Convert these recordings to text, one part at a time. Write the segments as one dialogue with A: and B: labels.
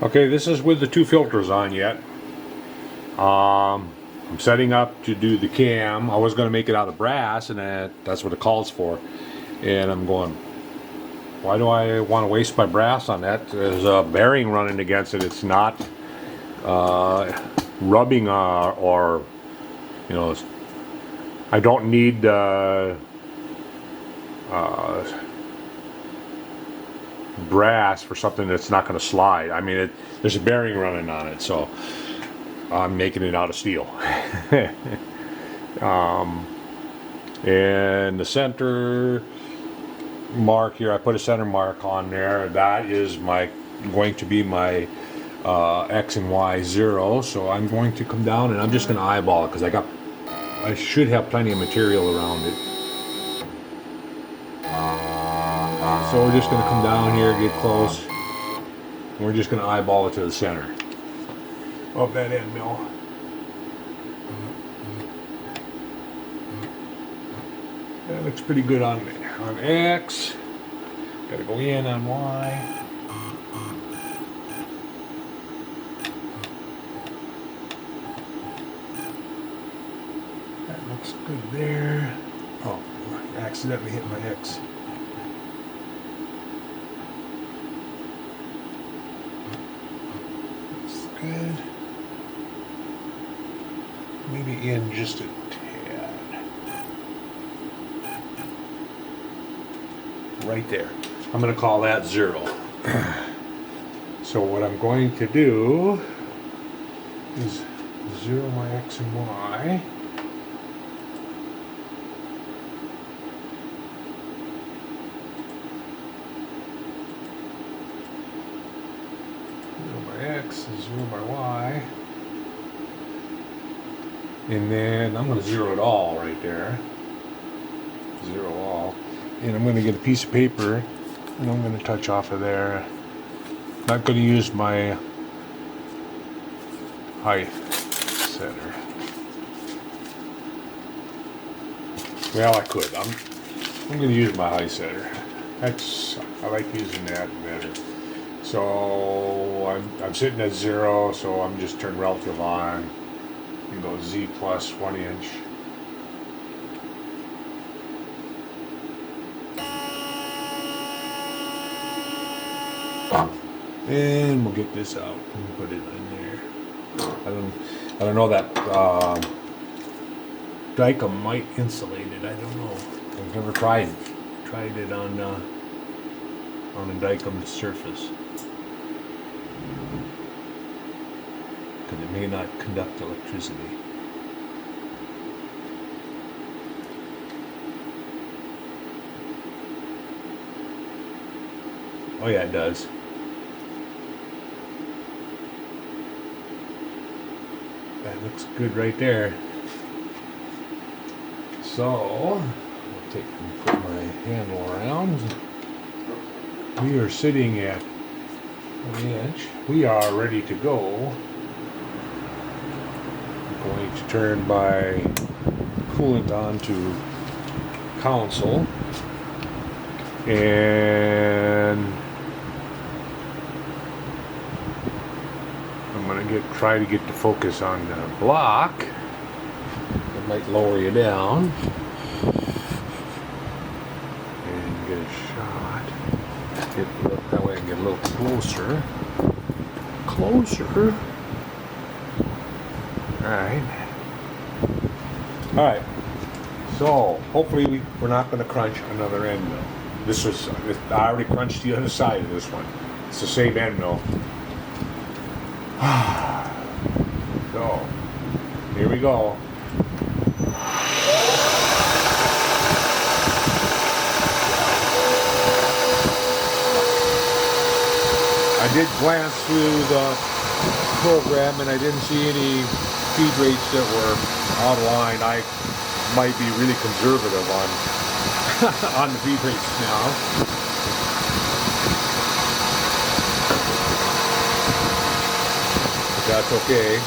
A: Okay, this is with the two filters on yet. I'm setting up to do the cam. I was going to make it out of brass, and that's what it calls for. And I'm going, why do I want to waste my brass on that? There's a bearing running against it. It's not rubbing or, you know, I don't need brass for something that's not going to slide. I mean, there's a bearing running on it, so I'm making it out of steel. And the center mark here, I put a center mark on there. That is going to be my X and Y 0. So I'm going to come down and I'm just going to eyeball it because I should have plenty of material around it. So we're just going to come down here, get close, and we're just going to eyeball it to the center of that end mill. That looks pretty good on X. Got to go in on Y. That looks good there. Oh, I accidentally hit my X. Good. Maybe in just a tad. Right there. I'm going to call that 0. So what I'm going to do is 0 my X and Y. X, 0 by Y, and then I'm going to 0 it all right there, 0 all, and I'm going to get a piece of paper and I'm going to touch off of there. Not going to use my height setter. Well, I could. I'm going to use my height setter. I like using that better. So I'm sitting at 0, so I'm just turn relative on and go Z plus 1 inch. And we'll get this out and put it in there. I don't know, that Dykem might insulate it. I don't know. I've never tried it on a Dykem surface. Because it may not conduct electricity. Oh yeah, it does. That looks good right there. So, I'll take and put my handle around. We are sitting at 1 inch. We are ready to go. I'm going to turn my coolant on to console, and I'm going to try to get the focus on the block. I might lower you down and get a shot. That way I can get a little closer. Alright. So hopefully we're not going to crunch another end mill. I already crunched the other side of this one. It's the same end mill. So here we go. I did glance through the program and I didn't see any feed rates that were out of line. I might be really conservative on on the feed rates now. But that's okay.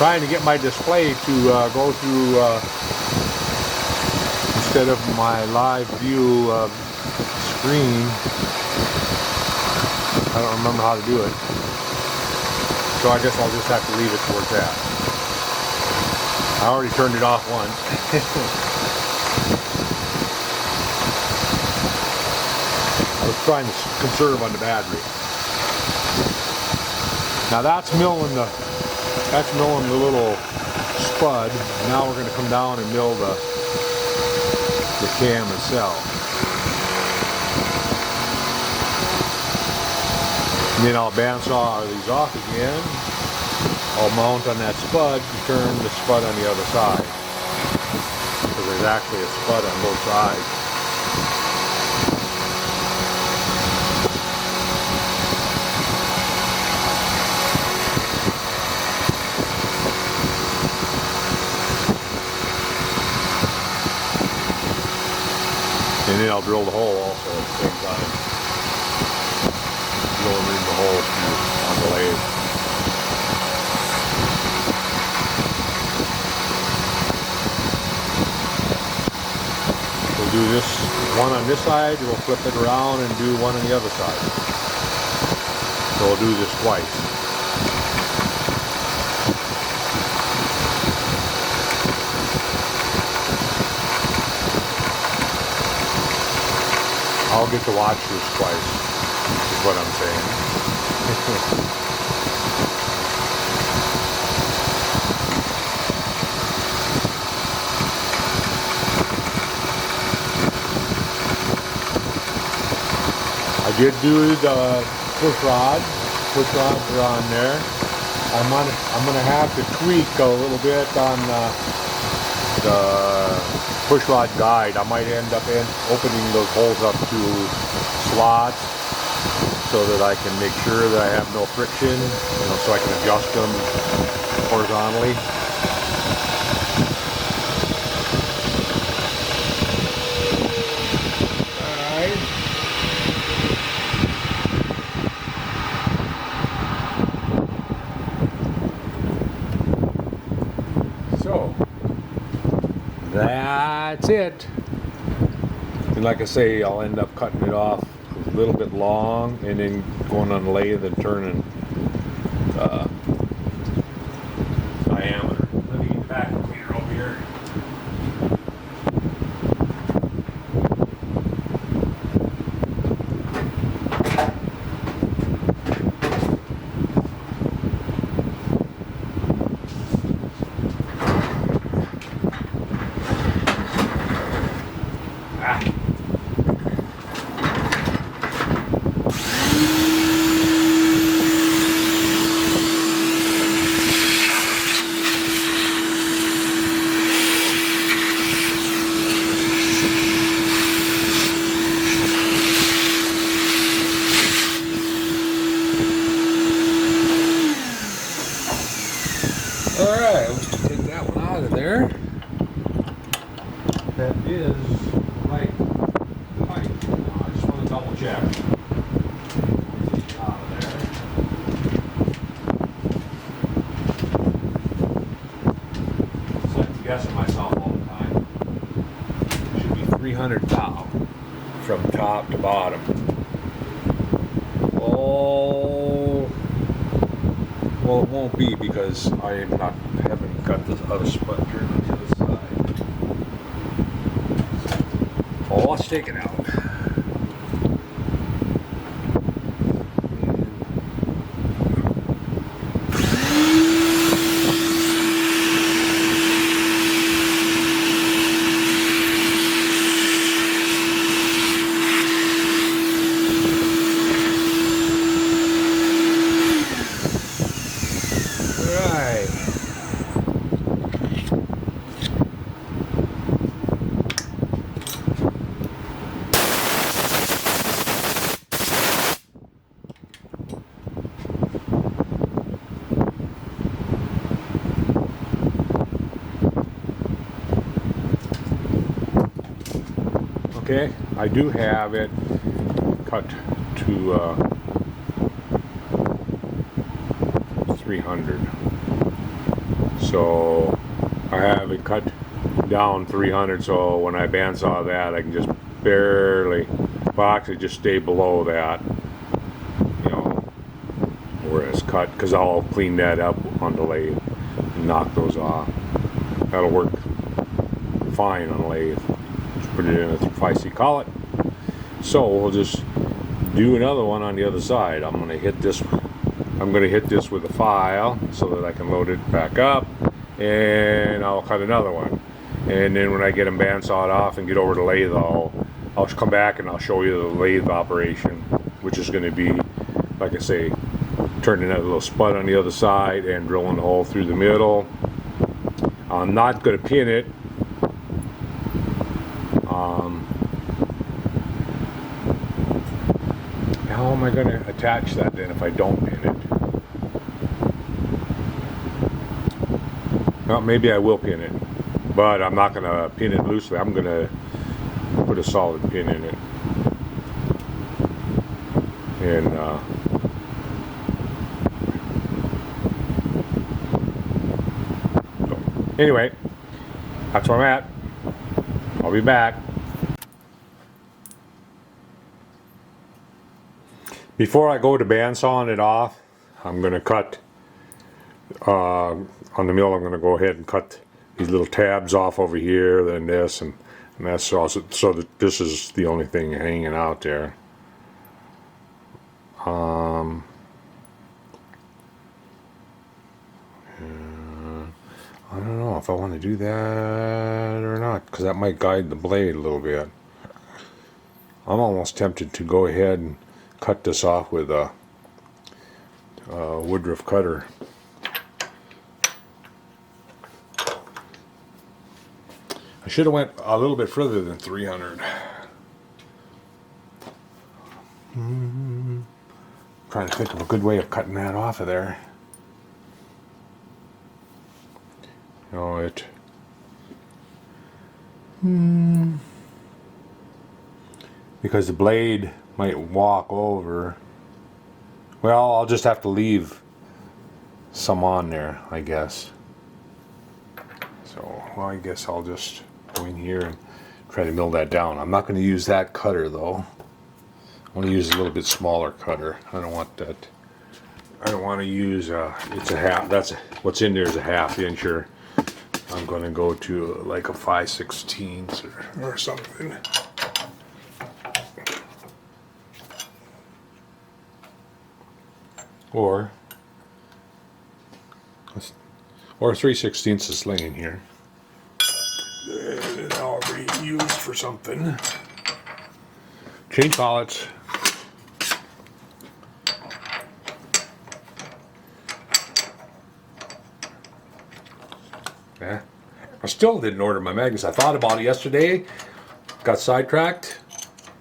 A: trying to get my display to go through instead of my live view screen. I don't remember how to do it, so I guess I'll just have to leave it where it's at. I already turned it off once. I was trying to conserve on the battery. Now that's milling the little spud. Now we're going to come down and mill the cam itself. And then I'll bandsaw these off again. I'll mount on that spud and turn the spud on the other side. Because there's actually a spud on both sides. And then I'll drill the hole also at the same time. Drilling in the hole on the lathe. We'll do this one on this side, we'll flip it around and do one on the other side. So we'll do this twice. I'll get to watch this twice, is what I'm saying. I did do the push rods. Push rods are on there. I'm gonna have to tweak a little bit on the push rod guide. I might end up opening those holes up to slots so that I can make sure that I have no friction, so I can adjust them horizontally. So that's it. And like I say, I'll end up cutting it off a little bit long and then going on the lathe and turning diameter. Let me get the vacuum cleaner over here. Alright, let's take that one out of there. That is right height. I just want to double check. Take it out of there. Second guessing myself all the time. It should be 300 thou from top to bottom. Oh. Well, it won't be because I haven't got this other spud turned on the other side. Oh, let's take it out. Okay, I do have it cut to 300. So I have it cut down 300, so when I bandsaw that, I can just barely, well, actually just stay below that, you know, where it's cut, because I'll clean that up on the lathe and knock those off. That'll work fine on the lathe. Just put it in a 5C collet. So we'll just do another one on the other side. I'm gonna hit this with a file so that I can load it back up, and I'll cut another one. And then when I get them bandsawed off and get over the lathe, I'll come back and I'll show you the lathe operation, which is going to be, like I say, turning that little spud on the other side and drilling the hole through the middle. I'm not going to pin it. How am I going to attach that then if I don't pin it? Well, maybe I will pin it, but I'm not going to pin it loosely. I'm going to put a solid pin in it. And so anyway, that's where I'm at. I'll be back. Before I go to bandsawing it off, I'm going to cut on the mill. I'm going to go ahead and cut these little tabs off over here, then this, and that's also, so that this is the only thing hanging out there. I don't know if I want to do that or not, because that might guide the blade a little bit. I'm almost tempted to go ahead and cut this off with a woodruff cutter. I should have went a little bit further than 300. Trying to think of a good way of cutting that off of there. You know, it. Because the blade might walk over. Well, I'll just have to leave some on there, I guess. So, well, I guess I'll just go in here and try to mill that down. I'm not going to use that cutter though. I want to use a little bit smaller cutter. I don't want that. I don't want to use it's a half. That's what's in there is a 1/2 incher. I'm going to go to like a 5/16 or something. Or 3/16 is laying here. I'll be used for something. Chain collets. Yeah. I still didn't order my magnets. I thought about it yesterday, got sidetracked,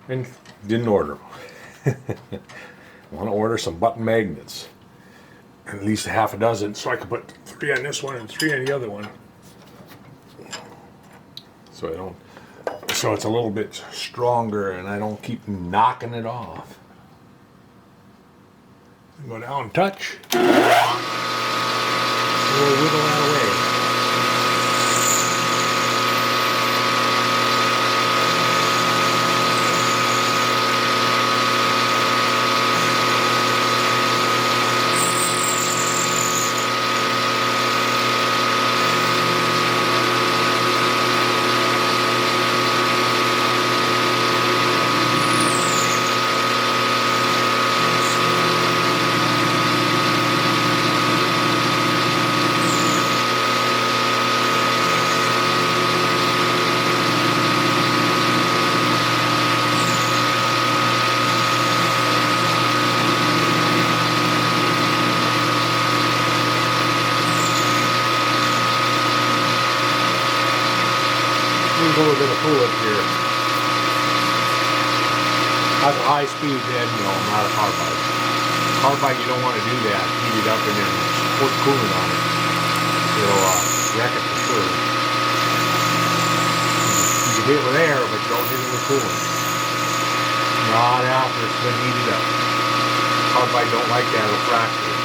A: and didn't order them. I want to order some button magnets, at least 6, so I can put 3 on this one and 3 on the other one. So I don't. So it's a little bit stronger, and I don't keep knocking it off. Go down and touch. We'll whittle that away. A little bit of fluid here. That's a high speed head mill, not a carbide. Carbide, you don't want to do that. Heat it up and then put coolant on it. It'll wreck it for sure. You can hit it with air, but don't hit it with coolant. Not after it's been heated up. Carbide don't like that, it'll fracture.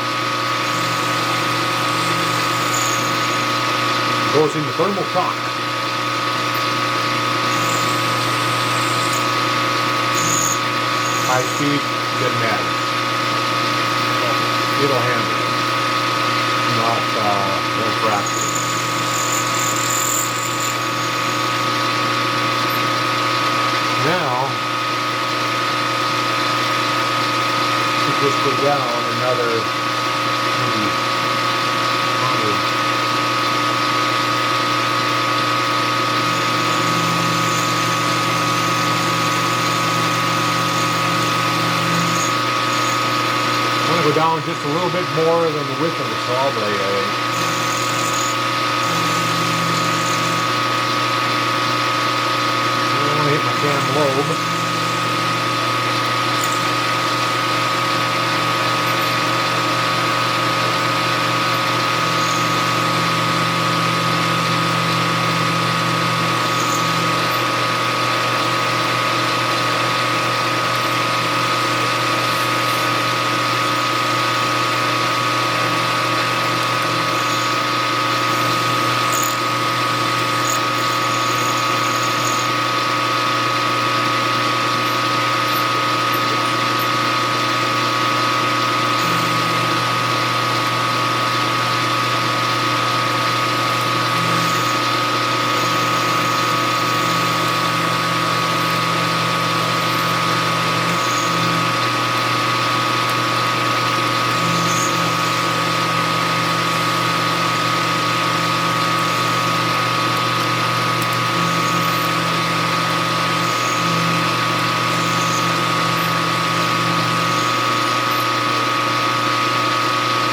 A: Goes into thermal shock. High speed, doesn't matter. It'll handle it. Won't fracture. Now, it just go down another maybe 100. Go down just a little bit more than the width of the saw blade, I think. I don't want to hit my cam lobe.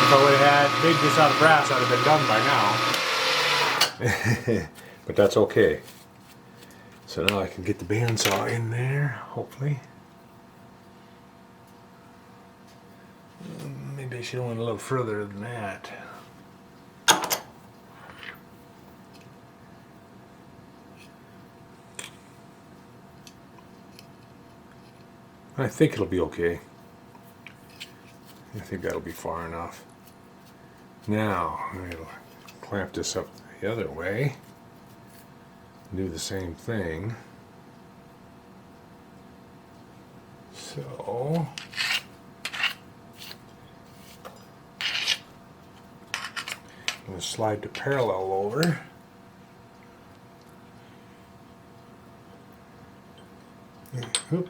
A: If I would have had made this out of brass, I'd have been done by now. But that's okay. So now I can get the bandsaw in there, hopefully. Maybe I should have went a little further than that. I think it'll be okay. I think that'll be far enough. Now, I'm going to clamp this up the other way. Do the same thing. So, I'm going to slide the parallel over. Oop.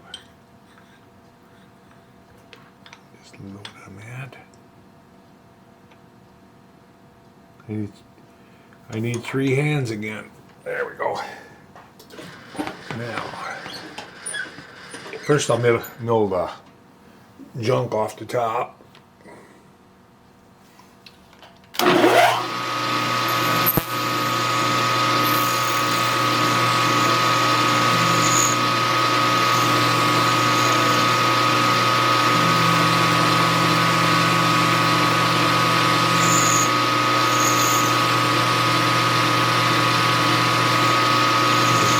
A: Just load on that. I need 3 hands again. There we go. Now, first I'll mill the junk off the top.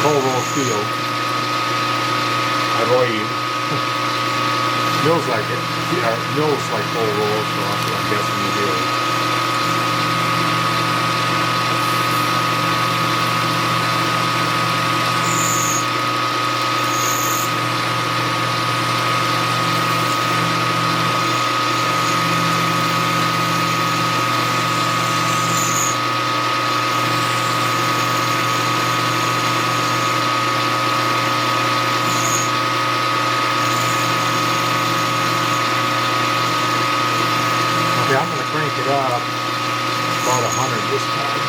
A: Cold roll steel, I believe. Mills like it. Mills like cold rolls, so that's what I'm guessing it is. Okay, I'm going to crank it up about 100 this time.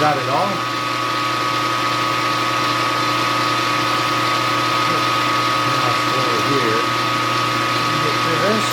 A: got it all. Now over here. Get this.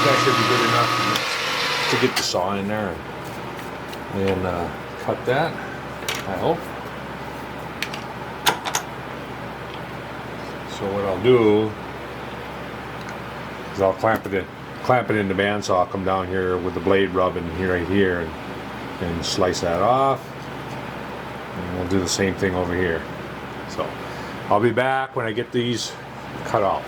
A: That should be good enough to get the saw in there and cut that, I hope. So what I'll do is I'll clamp it in the bandsaw, come down here with the blade rubbing here right here and slice that off. And we'll do the same thing over here. So I'll be back when I get these cut off.